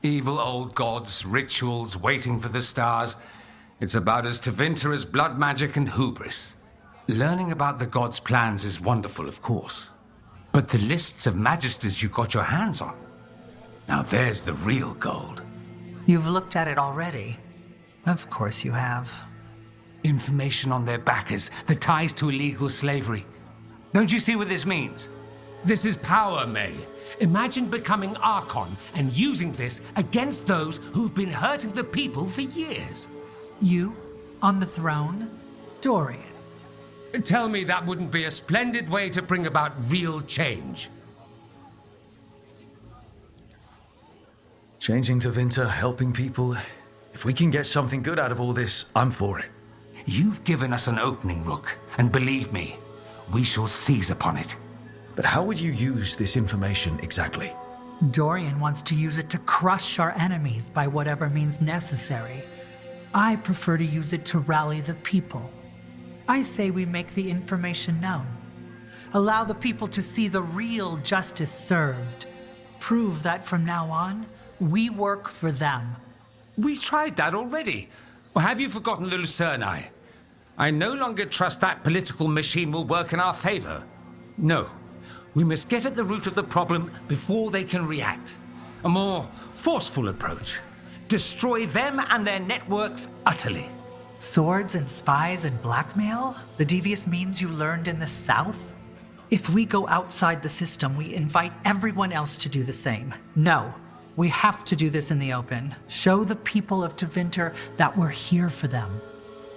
Evil old gods, rituals, waiting for the stars. It's about as Tevinter as blood magic and hubris. Learning about the gods' plans is wonderful, of course. But the lists of magisters you got your hands on, now there's the real gold. You've looked at it already. Of course you have. Information on their backers, the ties to illegal slavery. Don't you see what this means? This is power, May. Imagine becoming Archon and using this against those who've been hurting the people for years. You, on the throne, Dorian. Tell me that wouldn't be a splendid way to bring about real change. Changing Tevinter, helping people. If we can get something good out of all this, I'm for it. You've given us an opening, Rook, and believe me, we shall seize upon it. But how would you use this information exactly? Dorian wants to use it to crush our enemies by whatever means necessary. I prefer to use it to rally the people. I say we make the information known. Allow the people to see the real justice served. Prove that from now on, we work for them. We tried that already. Or have you forgotten Lucerni? I no longer trust that political machine will work in our favor. No. We must get at the root of the problem before they can react. A more forceful approach. Destroy them and their networks utterly. Swords and spies and blackmail? The devious means you learned in the South? If we go outside the system, we invite everyone else to do the same. No, we have to do this in the open. Show the people of Tevinter that we're here for them.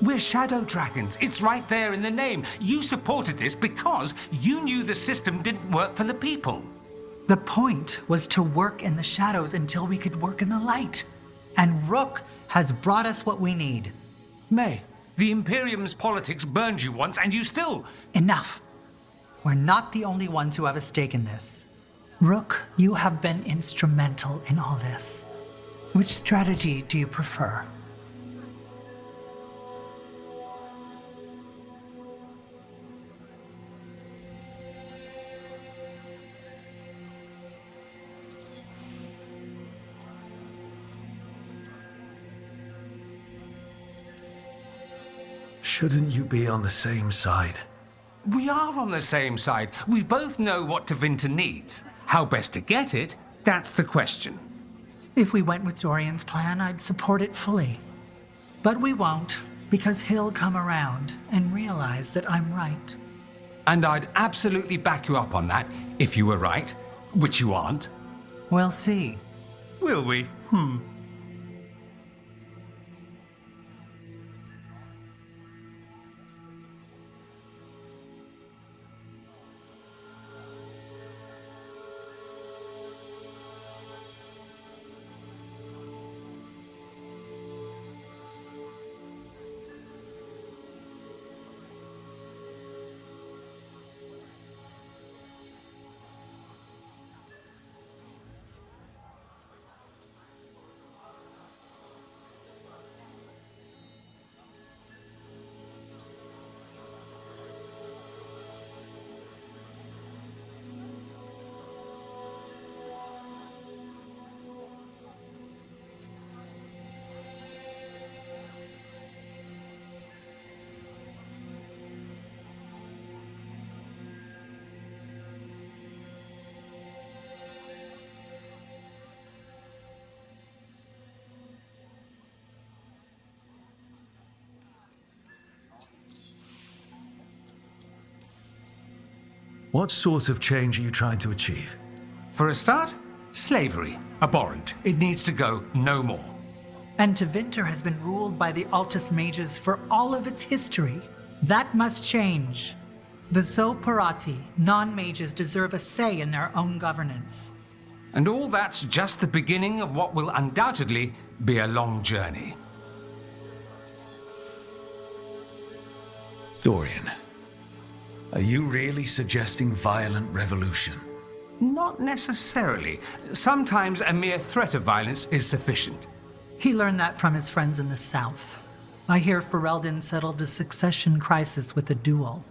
We're shadow dragons. It's right there in the name. You supported this because you knew the system didn't work for the people. The point was to work in the shadows until we could work in the light. And Rook has brought us what we need. May, the Imperium's politics burned you once and you still... Enough. We're not the only ones who have a stake in this. Rook, you have been instrumental in all this. Which strategy do you prefer? Shouldn't you be on the same side? We are on the same side. We both know what Tevinter needs. How best to get it, that's the question. If we went with Dorian's plan, I'd support it fully. But we won't, because he'll come around and realize that I'm right. And I'd absolutely back you up on that, if you were right, which you aren't. We'll see. Will we? What sort of change are you trying to achieve? For a start, slavery. Abhorrent. It needs to go no more. And Tevinter has been ruled by the Altus Mages for all of its history. That must change. The Zoparati, non-mages, deserve a say in their own governance. And all that's just the beginning of what will undoubtedly be a long journey. Dorian, are you really suggesting violent revolution? Not necessarily. Sometimes a mere threat of violence is sufficient. He learned that from his friends in the South. I hear Ferelden settled a succession crisis with a duel.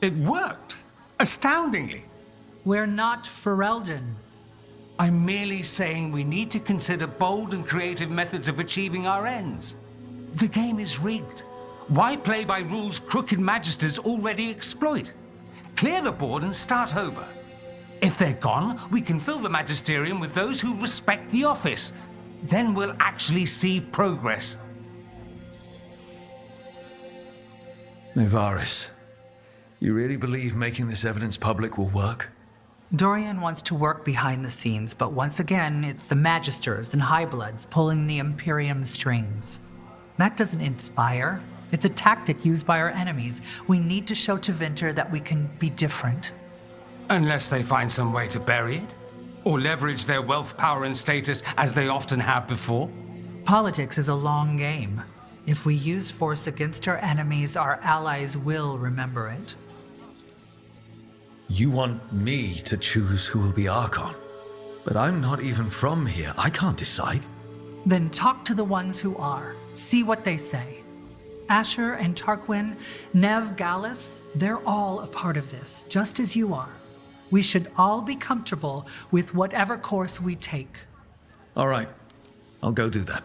It worked. Astoundingly. We're not Ferelden. I'm merely saying we need to consider bold and creative methods of achieving our ends. The game is rigged. Why play by rules crooked magisters already exploit? Clear the board and start over. If they're gone, we can fill the magisterium with those who respect the office. Then we'll actually see progress. Maevaris, you really believe making this evidence public will work? Dorian wants to work behind the scenes, but once again, it's the Magisters and Highbloods pulling the Imperium's strings. That doesn't inspire. It's a tactic used by our enemies. We need to show to Vinter that we can be different. Unless they find some way to bury it? Or leverage their wealth, power, and status as they often have before? Politics is a long game. If we use force against our enemies, our allies will remember it. You want me to choose who will be Archon? But I'm not even from here. I can't decide. Then talk to the ones who are. See what they say. Asher and Tarquin, Neve, Gallus, they're all a part of this, just as you are. We should all be comfortable with whatever course we take. All right, I'll go do that.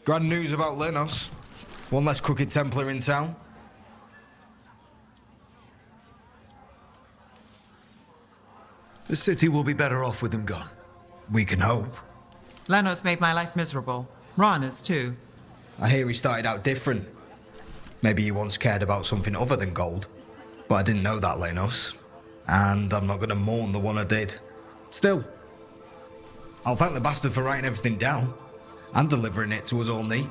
Grand news about Lenos. One less crooked Templar in town. The city will be better off with them gone. We can hope. Lenos made my life miserable. Rana's too. I hear he started out different. Maybe he once cared about something other than gold. But I didn't know that, Lenos. And I'm not going to mourn the one I did. Still, I'll thank the bastard for writing everything down. And delivering it to us all neat.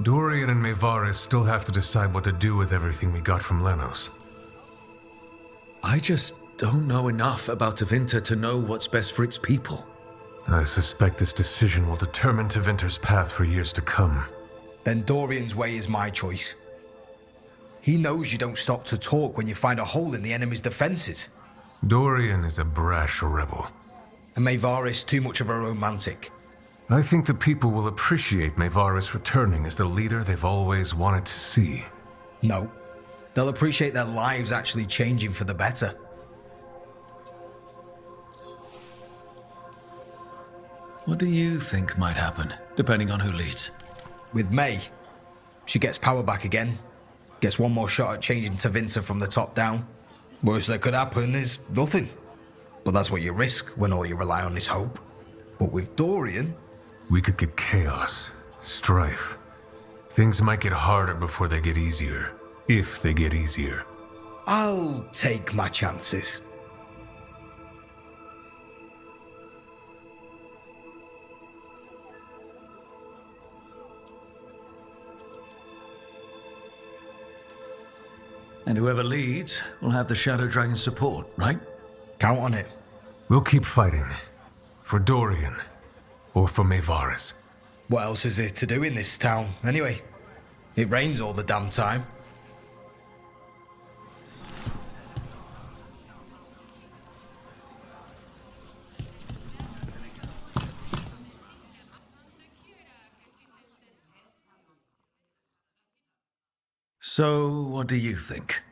Dorian and Maevaris still have to decide what to do with everything we got from Lenos. I just don't know enough about Tevinter to know what's best for its people. I suspect this decision will determine Tevinter's path for years to come. Then Dorian's way is my choice. He knows you don't stop to talk when you find a hole in the enemy's defenses. Dorian is a brash rebel. And Maevaris too much of a romantic. I think the people will appreciate Maevaris returning as the leader they've always wanted to see. No. They'll appreciate their lives actually changing for the better. What do you think might happen, depending on who leads? With May, she gets power back again. Gets one more shot at changing Tevinter from the top down. Worst that could happen is nothing. But that's what you risk when all you rely on is hope. But with Dorian... We could get chaos, strife. Things might get harder before they get easier. If they get easier. I'll take my chances. And whoever leads will have the Shadow Dragon's support, right? Count on it. We'll keep fighting. For Dorian. Or for Maevaris. What else is there to do in this town, anyway? It rains all the damn time. So, what do you think?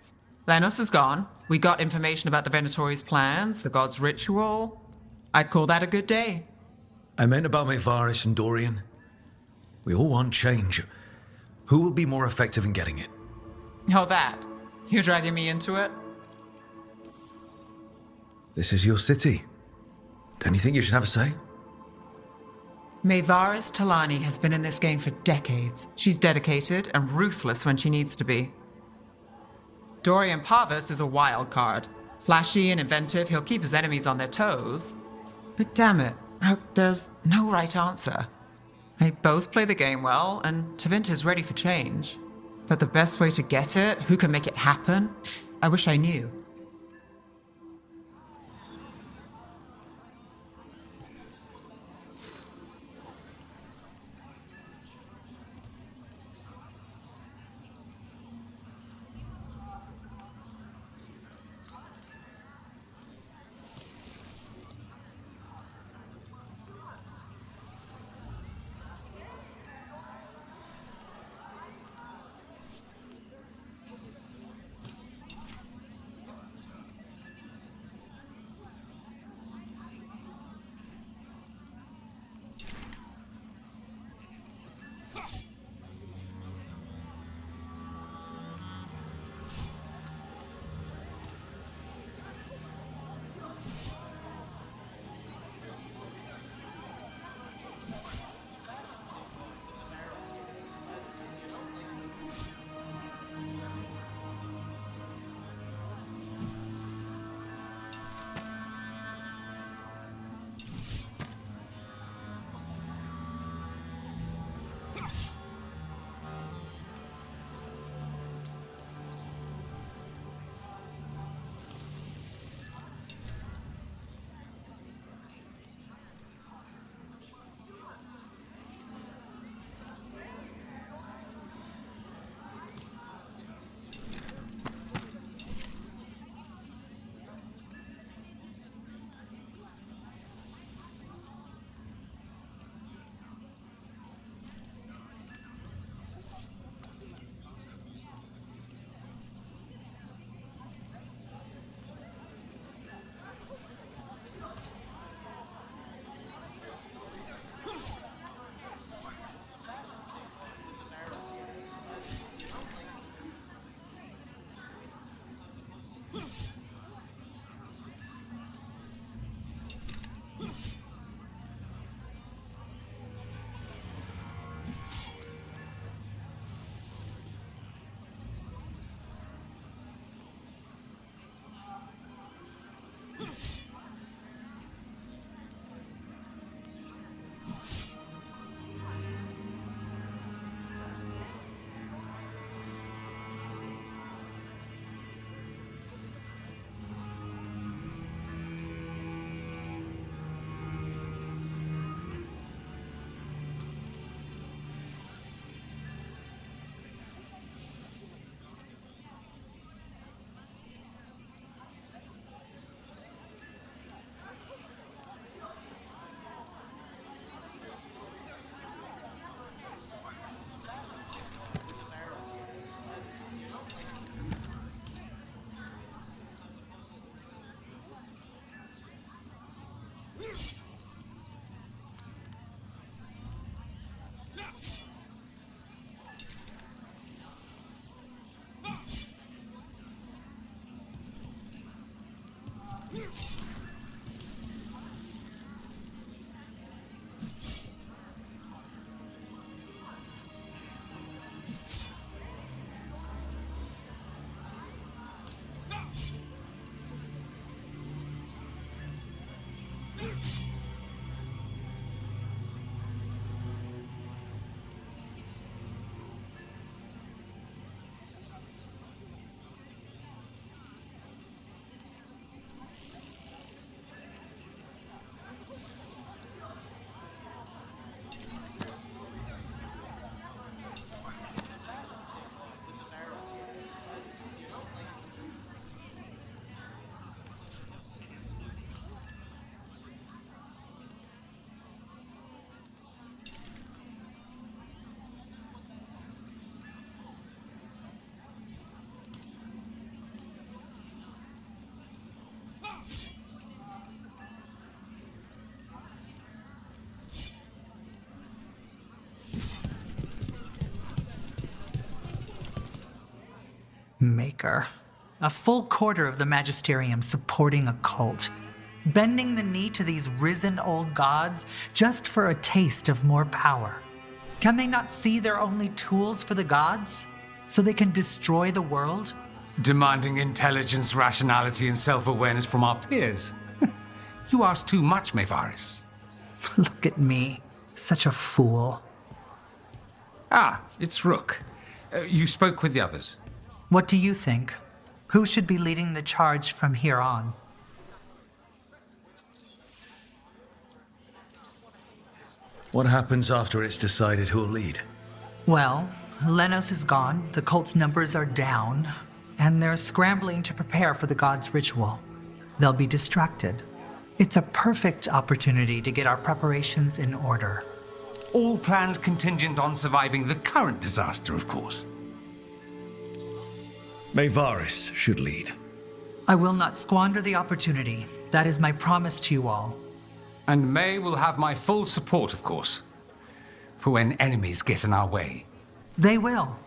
Lenos is gone. We got information about the Venatori's plans, the god's ritual. I'd call that a good day. I meant about Maevaris and Dorian. We all want change. Who will be more effective in getting it? Oh, that. You're dragging me into it? This is your city. Don't you think you should have a say? Maevaris Talani has been in this game for decades. She's dedicated and ruthless when she needs to be. Dorian Parvis is a wild card. Flashy and inventive, he'll keep his enemies on their toes. But damn it, there's no right answer. They both play the game well, and Tevinter's ready for change. But the best way to get it, who can make it happen, I wish I knew. Maker. A full quarter of the Magisterium supporting a cult. Bending the knee to these risen old gods just for a taste of more power. Can they not see they're only tools for the gods? So they can destroy the world? Demanding intelligence, rationality, and self-awareness from our peers. You ask too much, Maevaris. Look at me. Such a fool. Ah, it's Rook. You spoke with the others. What do you think? Who should be leading the charge from here on? What happens after it's decided who'll lead? Well, Lenos is gone, the cult's numbers are down, and they're scrambling to prepare for the god's ritual. They'll be distracted. It's a perfect opportunity to get our preparations in order. All plans contingent on surviving the current disaster, of course. Maevaris should lead. I will not squander the opportunity. That is my promise to you all. And May will have my full support, of course, for when enemies get in our way. They will.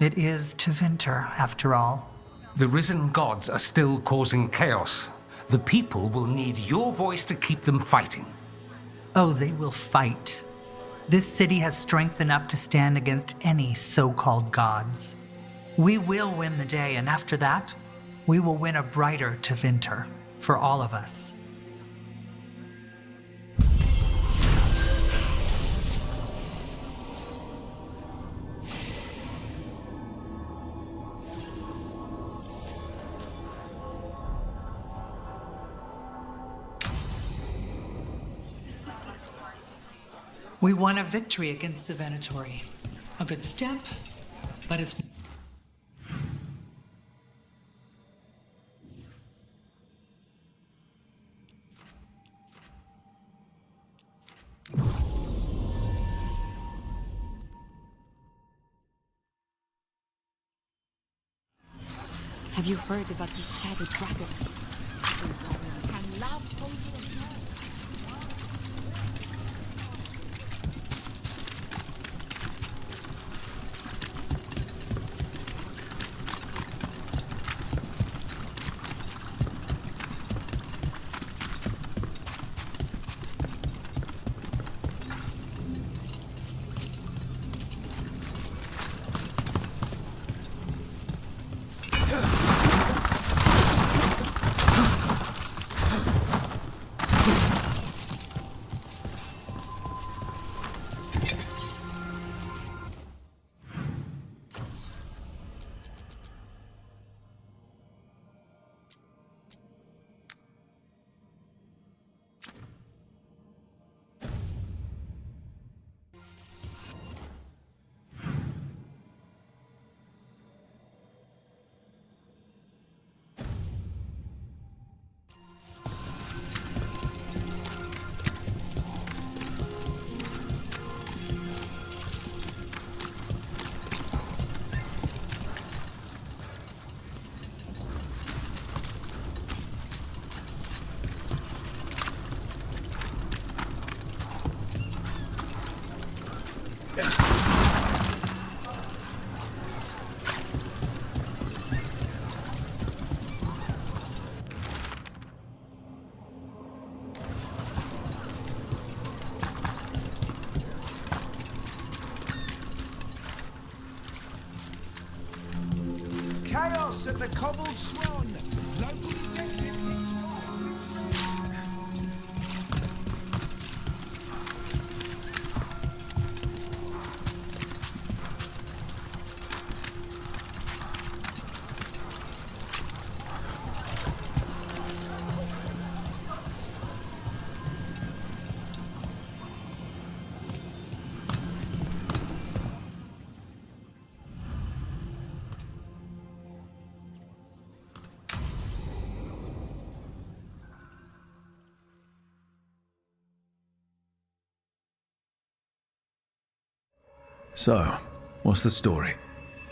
It is Tevinter, after all. The risen gods are still causing chaos. The people will need your voice to keep them fighting. Oh, they will fight. This city has strength enough to stand against any so-called gods. We will win the day, and after that, we will win a brighter Tevinter for all of us. We won a victory against the Venatori. A good step, but it's... Have you heard about these shadowed dragons? Can love hold you apart? Chaos at the Cobbled Swan! Local detective So, what's the story?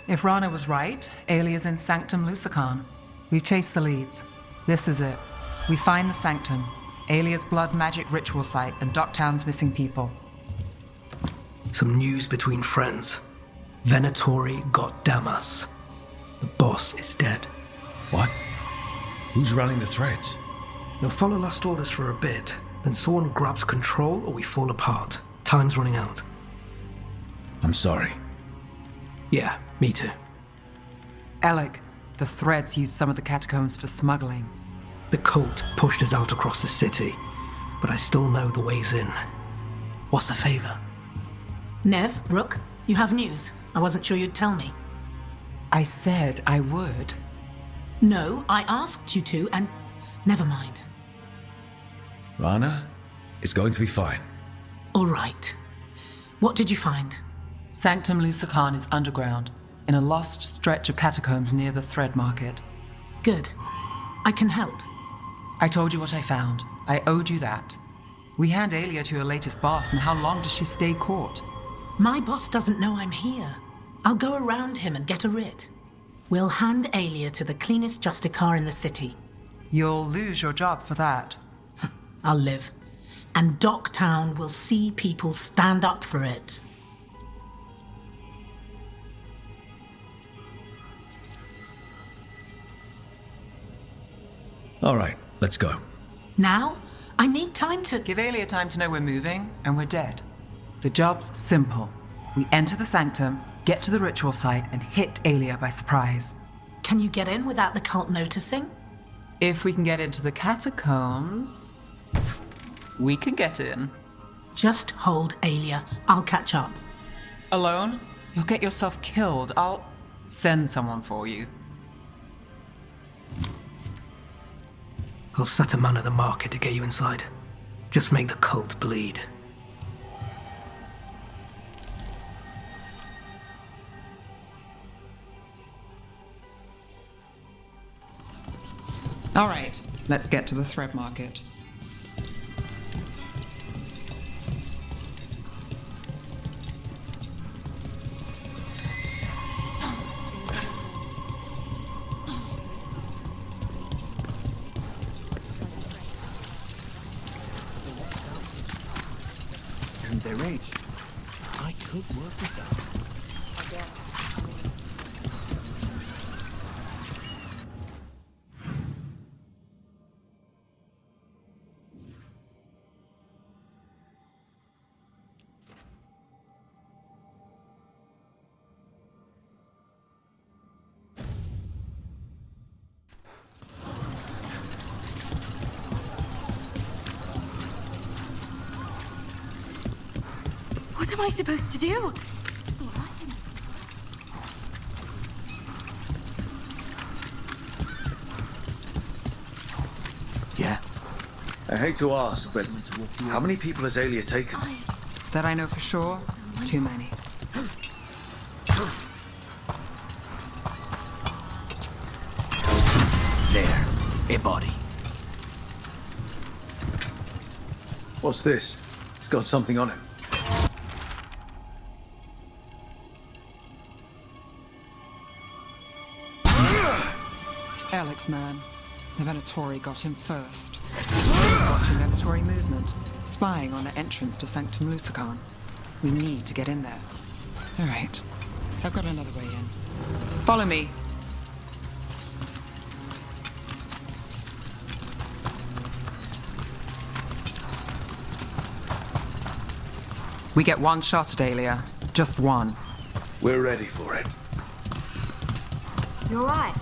If Rana was right, Aelia's in Sanctum Lucican. We've chased the leads. This is it. We find the Sanctum, Aelia's blood magic ritual site, and Docktown's missing people. Some news between friends. Venatori got Damas. The boss is dead. What? Who's running the threads? They'll follow last orders for a bit, then someone grabs control or we fall apart. Time's running out. I'm sorry. Yeah, me too. Alec, the threads used some of the catacombs for smuggling. The cult pushed us out across the city, but I still know the ways in. What's the favor? Neve, Rook, you have news. I wasn't sure you'd tell me. I said I would. No, I asked you to, and never mind. Rana, it's going to be fine. All right. What did you find? Sanctum Lucican is underground, in a lost stretch of catacombs near the Thread Market. Good. I can help. I told you what I found. I owed you that. We hand Aelia to her latest boss, and how long does she stay caught? My boss doesn't know I'm here. I'll go around him and get a writ. We'll hand Aelia to the cleanest Justicar in the city. You'll lose your job for that. I'll live. And Docktown will see people stand up for it. All right, let's go. Now? I need time to... Give Aelia time to know we're moving, and we're dead. The job's simple. We enter the Sanctum, get to the ritual site, and hit Aelia by surprise. Can you get in without the cult noticing? If we can get into the catacombs, we can get in. Just hold Aelia. I'll catch up. Alone? You'll get yourself killed. I'll send someone for you. I'll set a man at the market to get you inside. Just make the cult bleed. All right, let's get to the Thread Market. And their rates, I could work with them. What am I supposed to do? Yeah. I hate to ask, but how many people has Aelia taken? That I know for sure, too many. There. A body. What's this? It's got something on it. Alex, man. The Venatori got him first. He was watching Venatori movement, spying on the entrance to Sanctum Lucican. We need to get in there. All right. I've got another way in. Follow me. We get one shot at Aelia. Just one. We're ready for it. You all right?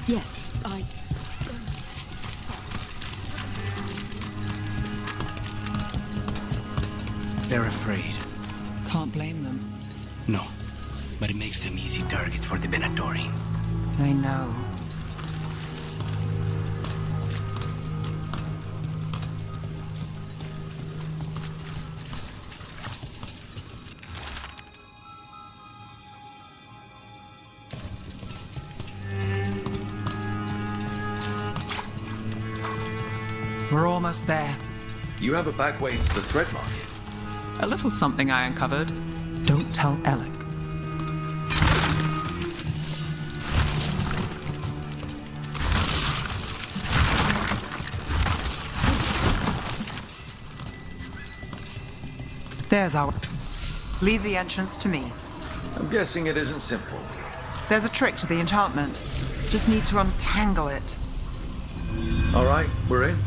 Yes, I... They're afraid. Can't blame them. No, but it makes them easy targets for the Venatori. I know. We're almost there. You have a back way into the Thread Market. A little something I uncovered. Don't tell Alec. There's our... Leave the entrance to me. I'm guessing it isn't simple. There's a trick to the enchantment. Just need to untangle it. All right, we're in.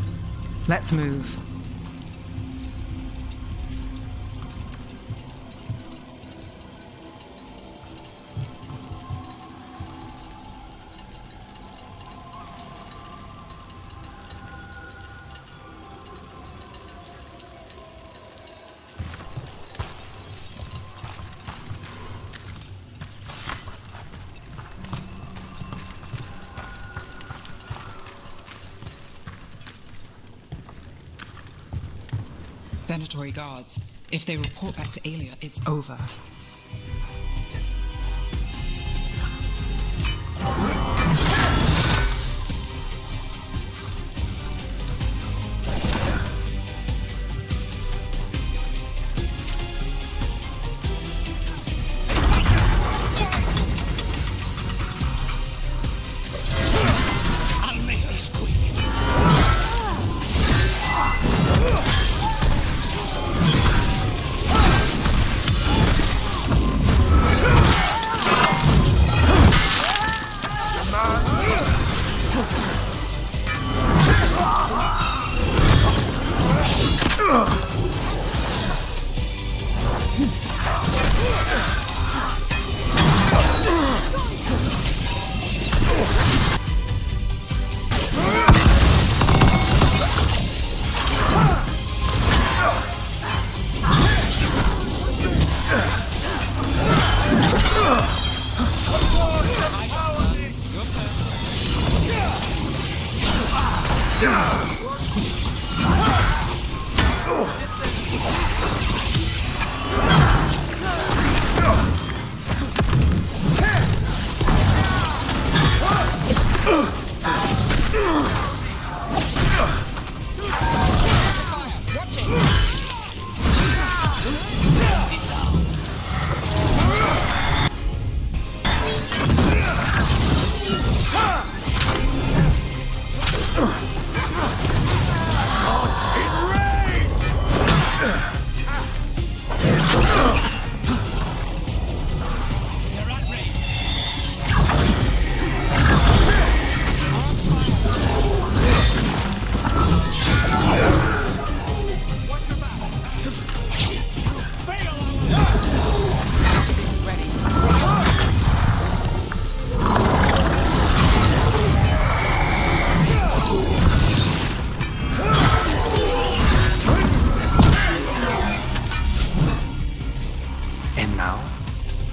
Let's move. Venatory guards. If they report back to Aelia, it's over. I'll make this quick.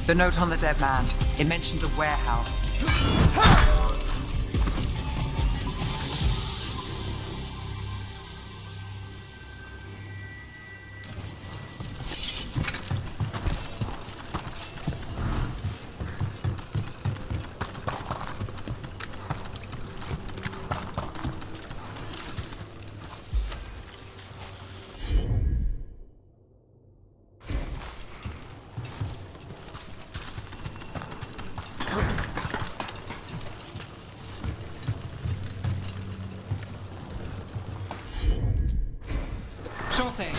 The note on the dead man. It mentioned a warehouse. Sure thing.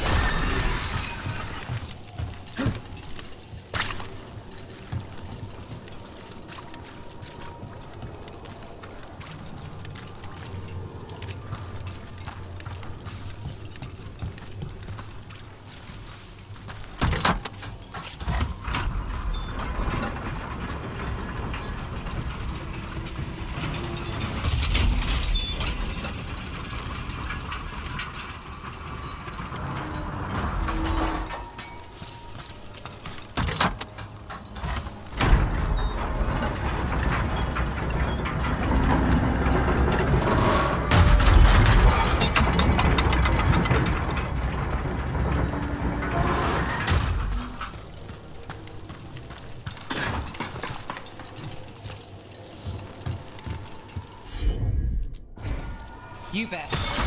You bet.